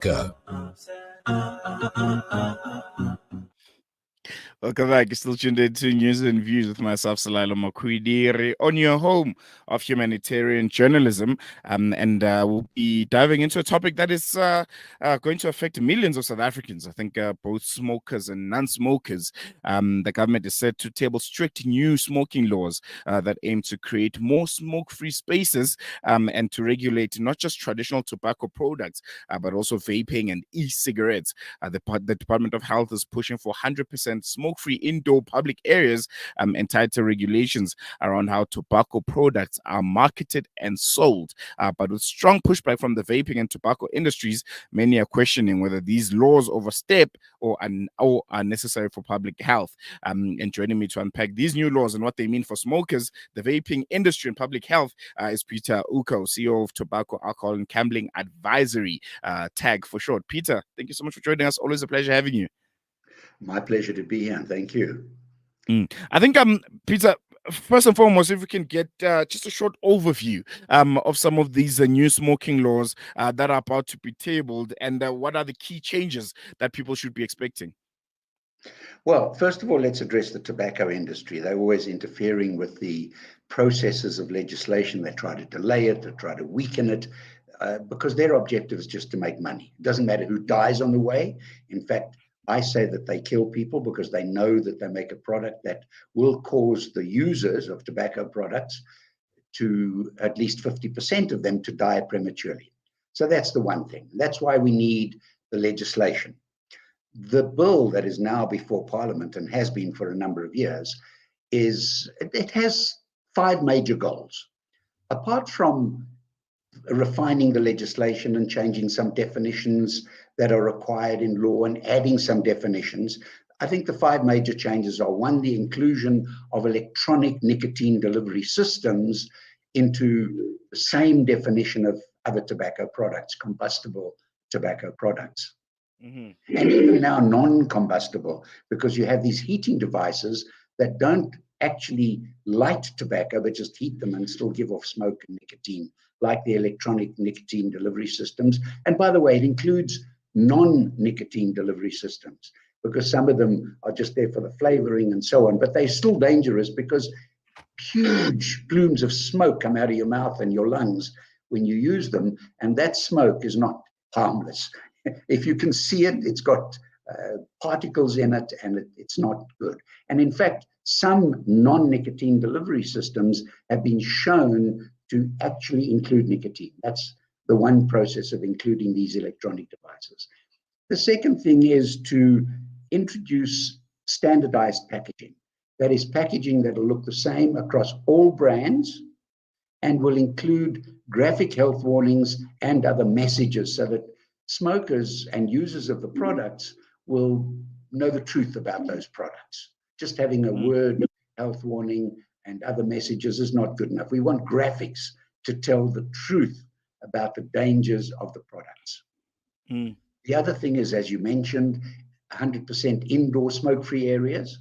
Go. Welcome back. You're still tuned in to News and Views with myself, Salilo Makwidiri, on your home of humanitarian journalism. And we'll be diving into a topic that is going to affect millions of South Africans. I think both smokers and non-smokers. The government is set to table strict new smoking laws that aim to create more smoke-free spaces and to regulate not just traditional tobacco products, but also vaping and e-cigarettes. The Department of Health is pushing for 100% smoke-free indoor public areas and tighter regulations around how tobacco products are marketed and sold. But with strong pushback from the vaping and tobacco industries, many are questioning whether these laws overstep or are necessary for public health. And joining me to unpack these new laws and what they mean for smokers, the vaping industry, and public health is Peter Ucko, CEO of Tobacco, Alcohol, and Gambling Advisory, TAG for short. Peter, thank you so much for joining us. Always a pleasure having you. My pleasure to be here, and thank you. I think, Peter, first and foremost, if we can get just a short overview of some of these new smoking laws that are about to be tabled, and what are the key changes that people should be expecting? Well, first of all, let's address the tobacco industry. They're always interfering with the processes of legislation. They try to delay it, they try to weaken it, because their objective is just to make money. It doesn't matter who dies on the way. In fact, I say that they kill people because they know that they make a product that will cause the users of tobacco products, to at least 50% of them, to die prematurely. So that's the one thing. That's why we need the legislation. The bill that is now before Parliament, and has been for a number of years, it has 5 major goals. Apart from refining the legislation and changing some definitions that are required in law and adding some definitions, I think the 5 major changes are: 1, the inclusion of electronic nicotine delivery systems into the same definition of other tobacco products, combustible tobacco products. And even now non-combustible, because you have these heating devices that don't actually light tobacco, but just heat them and still give off smoke and nicotine, like the electronic nicotine delivery systems. And by the way, it includes non-nicotine delivery systems, because some of them are just there for the flavoring and so on, but they're still dangerous because huge plumes of smoke come out of your mouth and your lungs when you use them, and that smoke is not harmless. If you can see it, it's got particles in it, and it's not good. And in fact, some non-nicotine delivery systems have been shown to actually include nicotine. That's the one process of including these electronic devices. The second thing is to introduce standardized packaging. That is, packaging that will look the same across all brands and will include graphic health warnings and other messages, so that smokers and users of the products will know the truth about those products. Just having a word health warning and other messages is not good enough. We want graphics to tell the truth about the dangers of the products. The other thing is, as you mentioned, 100% indoor smoke-free areas,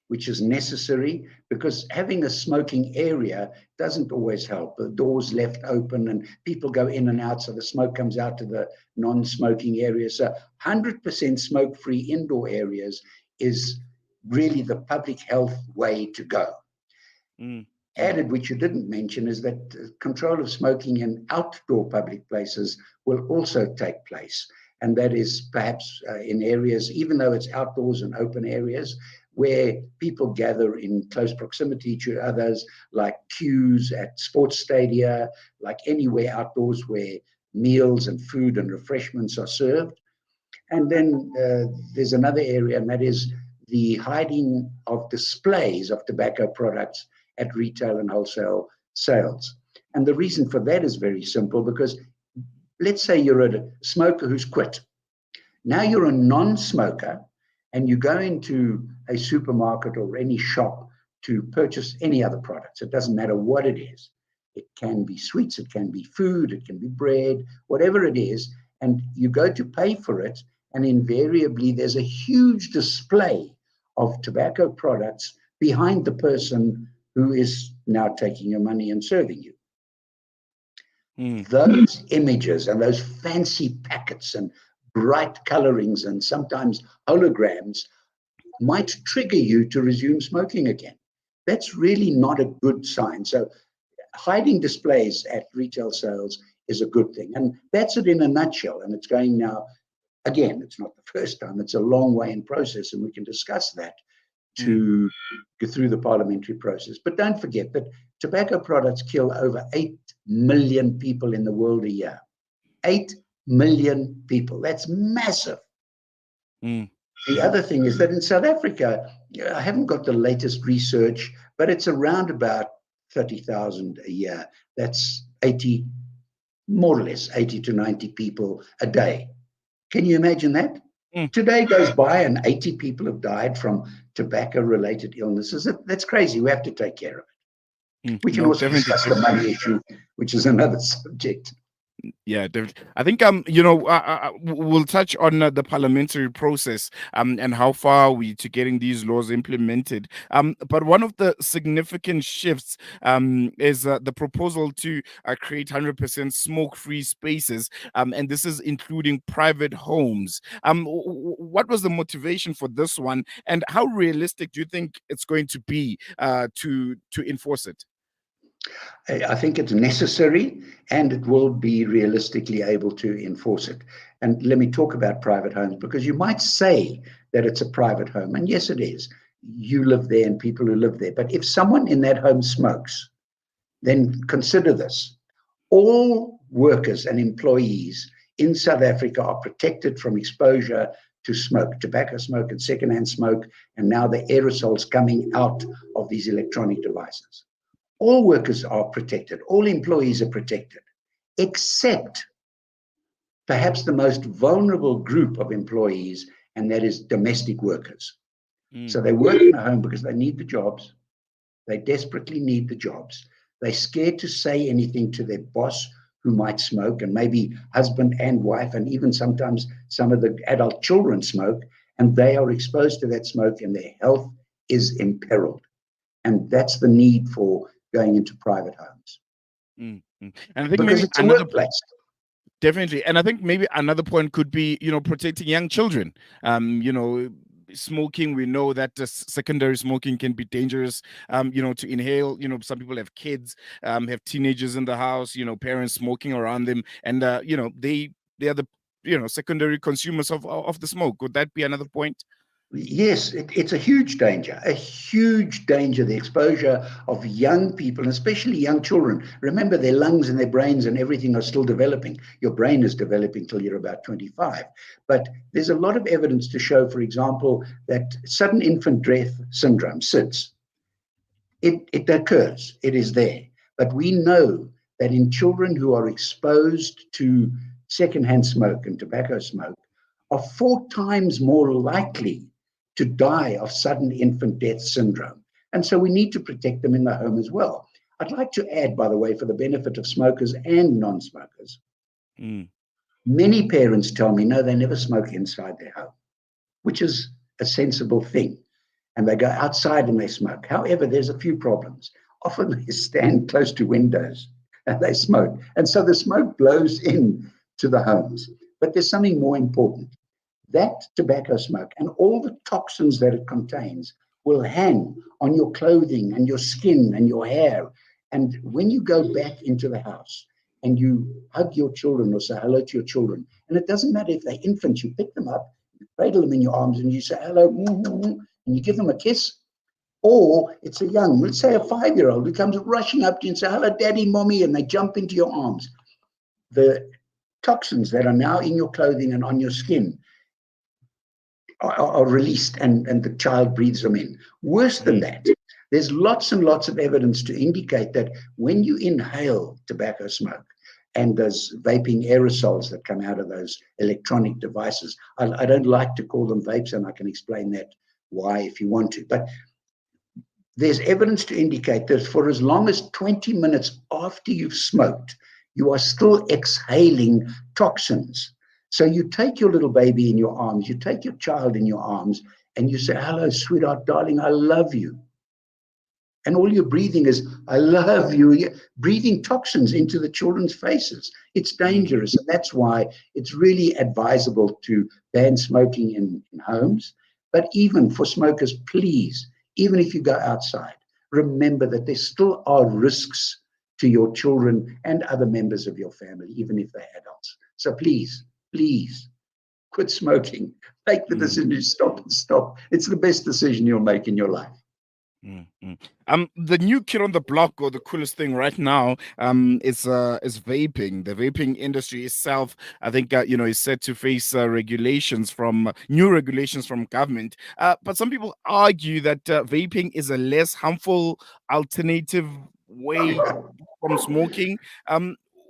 which is necessary, because having a smoking area doesn't always help. The door's left open and people go in and out, so the smoke comes out to the non-smoking areas. So 100% smoke-free indoor areas is really the public health way to go. Added, which you didn't mention, is that control of smoking in outdoor public places will also take place. And that is perhaps in areas, even though it's outdoors and open areas, where people gather in close proximity to others, like queues at sports stadia, like anywhere outdoors where meals and food and refreshments are served. And then there's another area, and that is the hiding of displays of tobacco products at retail and wholesale sales. And the reason for that is very simple, because let's say you're a smoker who's quit. Now you're a non-smoker, and you go into a supermarket or any shop to purchase any other products. It doesn't matter what it is. It can be sweets, it can be food, it can be bread, whatever it is. And you go to pay for it, and invariably there's a huge display of tobacco products behind the person who is now taking your money and serving you. Those images and those fancy packets and bright colorings and sometimes holograms might trigger you to resume smoking again. That's really not a good sign. So hiding displays at retail sales is a good thing. And that's it in a nutshell. And it's going now, again, it's not the first time, it's a long way in process, and we can discuss that to go through the parliamentary process. But don't forget that tobacco products kill over 8 million people in the world a year. 8 million people. That's massive. The other thing is that in South Africa, I haven't got the latest research, but it's around about 30,000 a year. That's 80, more or less 80 to 90 people a day. Can you imagine that? Today goes by and 80 people have died from tobacco-related illnesses. That's crazy. We have to take care of it. We can also discuss the money issue, which is another subject. Yeah, definitely. I think we'll touch on the parliamentary process and how far are we to getting these laws implemented. But one of the significant shifts is the proposal to create 100% smoke-free spaces, and this is including private homes. What was the motivation for this one, and how realistic do you think it's going to be to enforce it? I think it's necessary, and it will be realistically able to enforce it. And let me talk about private homes, because you might say that it's a private home, and yes, it is. You live there and people who live there. But if someone in that home smokes, then consider this. All workers and employees in South Africa are protected from exposure to smoke, tobacco smoke and secondhand smoke, and now the aerosols coming out of these electronic devices. All workers are protected. All employees are protected, except perhaps the most vulnerable group of employees, and that is domestic workers. So they work in a home because they need the jobs. They desperately need the jobs. They're scared to say anything to their boss who might smoke, and maybe husband and wife, and even sometimes some of the adult children smoke, and they are exposed to that smoke and their health is imperiled. And that's the need for going into private homes. And I think because maybe it's a workplace. Definitely. And I think maybe another point could be, protecting young children. Smoking, we know that secondary smoking can be dangerous, to inhale. Some people have kids, have teenagers in the house, parents smoking around them. And, they are the, secondary consumers of the smoke. Would that be another point? Yes, it's a huge danger, the exposure of young people, especially young children. Remember, their lungs and their brains and everything are still developing. Your brain is developing till you're about 25. But there's a lot of evidence to show, for example, that sudden infant death syndrome, SIDS, it occurs, it is there. But we know that in children who are exposed to secondhand smoke and tobacco smoke are 4 times more likely to die of sudden infant death syndrome. And so we need to protect them in the home as well. I'd like to add, by the way, for the benefit of smokers and non-smokers, many parents tell me, no, they never smoke inside their home, which is a sensible thing. And they go outside and they smoke. However, there's a few problems. Often they stand close to windows and they smoke. And so the smoke blows in to the homes. But there's something more important. That tobacco smoke and all the toxins that it contains will hang on your clothing and your skin and your hair. And when you go back into the house and you hug your children or say hello to your children, and it doesn't matter if they're infants, you pick them up, you cradle them in your arms and you say hello, and you give them a kiss. Or it's a young, let's say a 5-year-old who comes rushing up to you and say, hello, daddy, mommy, and they jump into your arms. The toxins that are now in your clothing and on your skin are released and the child breathes them in. Worse than that, there's lots and lots of evidence to indicate that when you inhale tobacco smoke and those vaping aerosols that come out of those electronic devices, I don't like to call them vapes, and I can explain that why if you want to, but there's evidence to indicate that for as long as 20 minutes after you've smoked, you are still exhaling toxins. So you take your little baby in your arms, you take your child in your arms, and you say, hello, sweetheart, darling, I love you. And all you're breathing is, I love you. You're breathing toxins into the children's faces. It's Mm, dangerous. And that's why it's really advisable to ban smoking in homes. But even for smokers, please, even if you go outside, remember that there still are risks to your children and other members of your family, even if they're adults. So please, please quit smoking. Make the mm. decision to stop and stop. It's the best decision you'll make in your life. Mm, mm. The new kid on the block, or the coolest thing right now, is vaping. The vaping industry itself, I think, is set to face regulations from new regulations from government. But some people argue that vaping is a less harmful alternative way from smoking.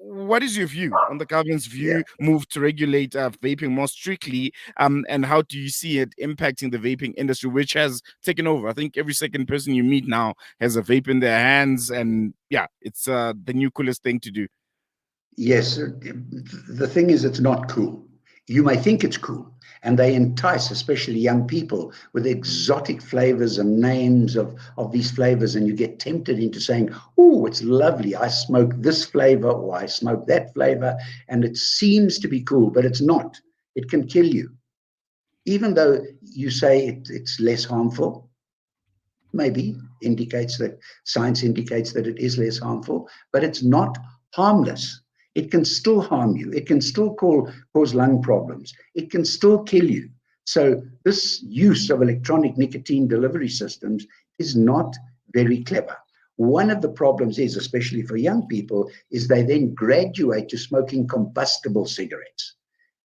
What is your view on the government's Yeah. move to regulate vaping more strictly? And how do you see it impacting the vaping industry, which has taken over? I think every second person you meet now has a vape in their hands, and yeah, it's the new coolest thing to do. Yes, the thing is, it's not cool. You may think it's cool, and they entice, especially young people, with exotic flavors and names of these flavors, and you get tempted into saying, oh, it's lovely. I smoke this flavor or I smoke that flavor, and it seems to be cool, but it's not. It can kill you. Even though you say it's less harmful, maybe indicates that science indicates that it is less harmful, but it's not harmless. It can still harm you. It can still cause lung problems. It can still kill you. So this use of electronic nicotine delivery systems is not very clever. One of the problems is, especially for young people, is they then graduate to smoking combustible cigarettes.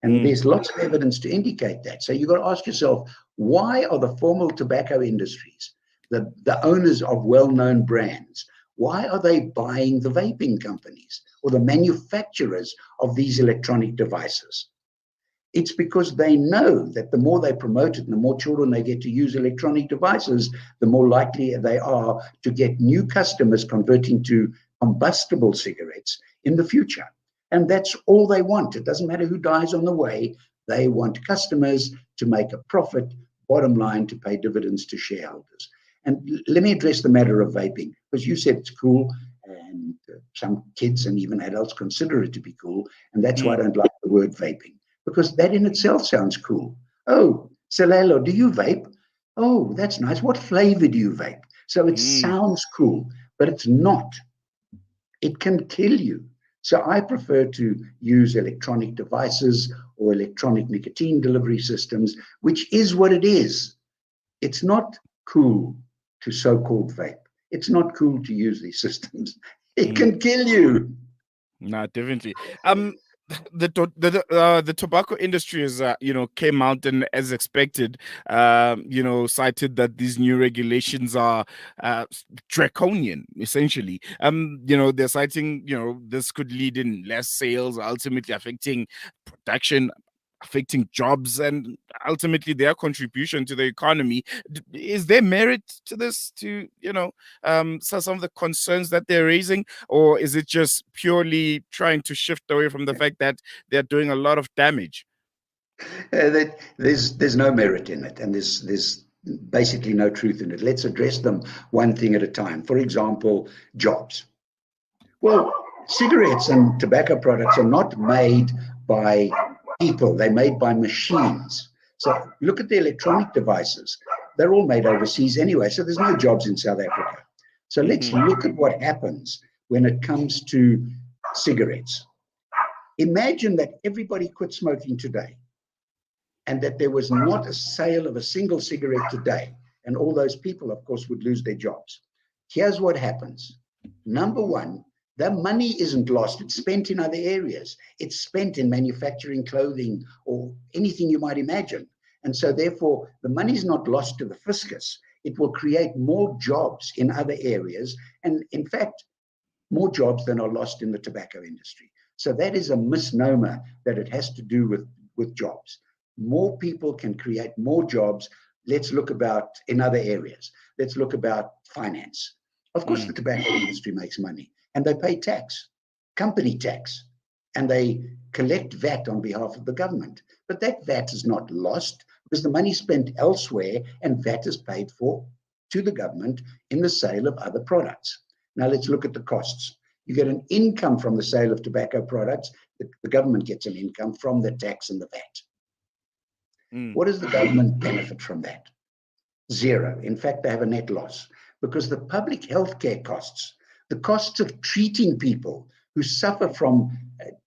And Mm, there's lots of evidence to indicate that. So you've got to ask yourself, why are the formal tobacco industries, the owners of well-known brands, why are they buying the vaping companies or the manufacturers of these electronic devices? It's because they know that the more they promote it and the more children they get to use electronic devices, the more likely they are to get new customers converting to combustible cigarettes in the future. And that's all they want. It doesn't matter who dies on the way. They want customers to make a profit, bottom line, to pay dividends to shareholders. And let me address the matter of vaping, because you said it's cool, and some kids and even adults consider it to be cool. And that's why I mm, don't like the word vaping, because that in itself sounds cool. Oh, Salelo, do you vape? Oh, that's nice. What flavor do you vape? So it mm, sounds cool, but it's not. It can kill you. So I prefer to use electronic devices or electronic nicotine delivery systems, which is what it is. It's not cool to so-called vape. It's not cool to use these systems. It mm. can kill you. No, definitely. The tobacco industry is came out and as expected, cited that these new regulations are draconian, essentially. They're citing, this could lead in less sales, ultimately affecting production, affecting jobs, and ultimately their contribution to the economy. Is there merit to this, to so some of the concerns that they're raising, or is it just purely trying to shift away from the fact that they're doing a lot of damage? There's no merit in it, and there's basically no truth in it. Let's address them one thing at a time. For example, jobs. Well, cigarettes and tobacco products are not made by people, they're made by machines. So look at the electronic devices. They're all made overseas anyway, so there's no jobs in South Africa. So let's Hmm. look at what happens when it comes to cigarettes. Imagine that everybody quit smoking today and that there was not a sale of a single cigarette today. And all those people, of course, would lose their jobs. Here's what happens. Number one, the money isn't lost. It's spent in other areas. It's spent in manufacturing clothing or anything you might imagine. And so therefore, the money is not lost to the fiscus. It will create more jobs in other areas. And in fact, more jobs than are lost in the tobacco industry. So that is a misnomer that it has to do with jobs. More people can create more jobs. Let's look about in other areas. Let's look about finance. Of course, the tobacco industry makes money and they pay tax, company tax, and they collect VAT on behalf of the government. But that VAT is not lost because the money is spent elsewhere and VAT is paid for to the government in the sale of other products. Now let's look at the costs. You get an income from the sale of tobacco products. The government gets an income from the tax and the VAT. Mm. What does the government benefit from that? Zero. In fact, they have a net loss because the public healthcare costs, the costs of treating people who suffer from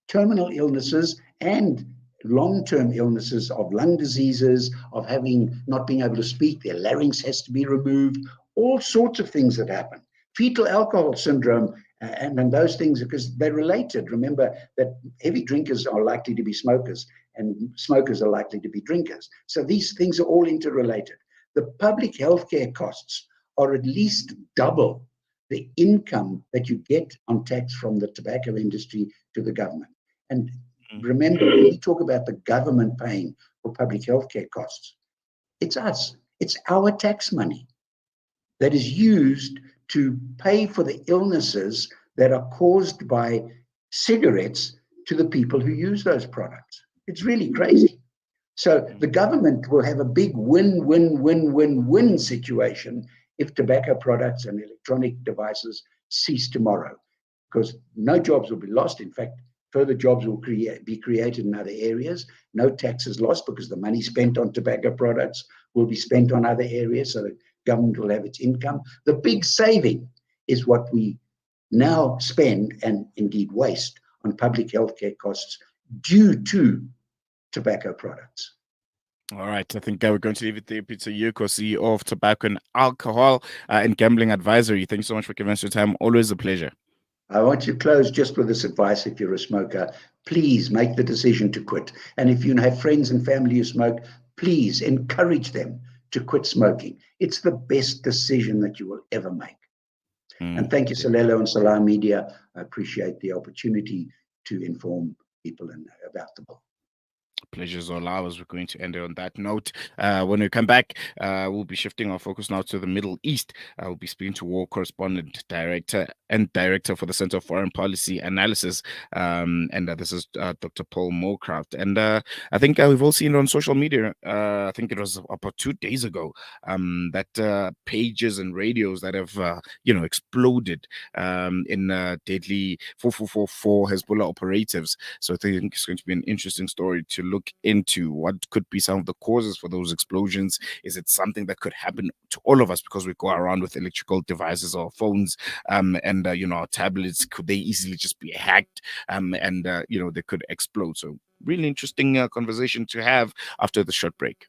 terminal illnesses and long-term illnesses of lung diseases, of having not being able to speak, their larynx has to be removed, all sorts of things that happen. Fetal alcohol syndrome and those things, because they're related. Remember that heavy drinkers are likely to be smokers and smokers are likely to be drinkers. So these things are all interrelated. The public healthcare costs are at least double the income that you get on tax from the tobacco industry to the government. And remember, when we talk about the government paying for public healthcare costs, it's us. It's our tax money that is used to pay for the illnesses that are caused by cigarettes to the people who use those products. It's really crazy. So the government will have a big win situation if tobacco products and electronic devices cease tomorrow, because no jobs will be lost. In fact, further jobs will be created in other areas. No taxes lost because the money spent on tobacco products will be spent on other areas, so the government will have its income. The big saving is what we now spend and indeed waste on public healthcare costs due to tobacco products. All right, I think we're going to leave it there. Peter Ucko, CEO of Tobacco and Alcohol and Gambling Advisory. Thanks so much for giving us your time. Always a pleasure. I want to close just with this advice. If you're a smoker, please make the decision to quit. And if you have friends and family who smoke, please encourage them to quit smoking. It's the best decision that you will ever make. And thank you, Salelo and Salah Media. I appreciate the opportunity to inform people about the bill. Pleasure's all ours. We're going to end it on that note. When we come back, we'll be shifting our focus now to the Middle East. We'll be speaking to war correspondent, director for the Center of Foreign Policy Analysis. And this is Dr. Paul Moorcraft. And I think we've all seen it on social media. I think it was about 2 days ago that pages and radios that have, exploded in deadly 4444 Hezbollah operatives. So I think it's going to be an interesting story to look into. What could be some of the causes for those explosions? Is it something that could happen to all of us because we go around with electrical devices or phones and our tablets? Could they easily just be hacked and they could explode? So really interesting conversation to have after the short break.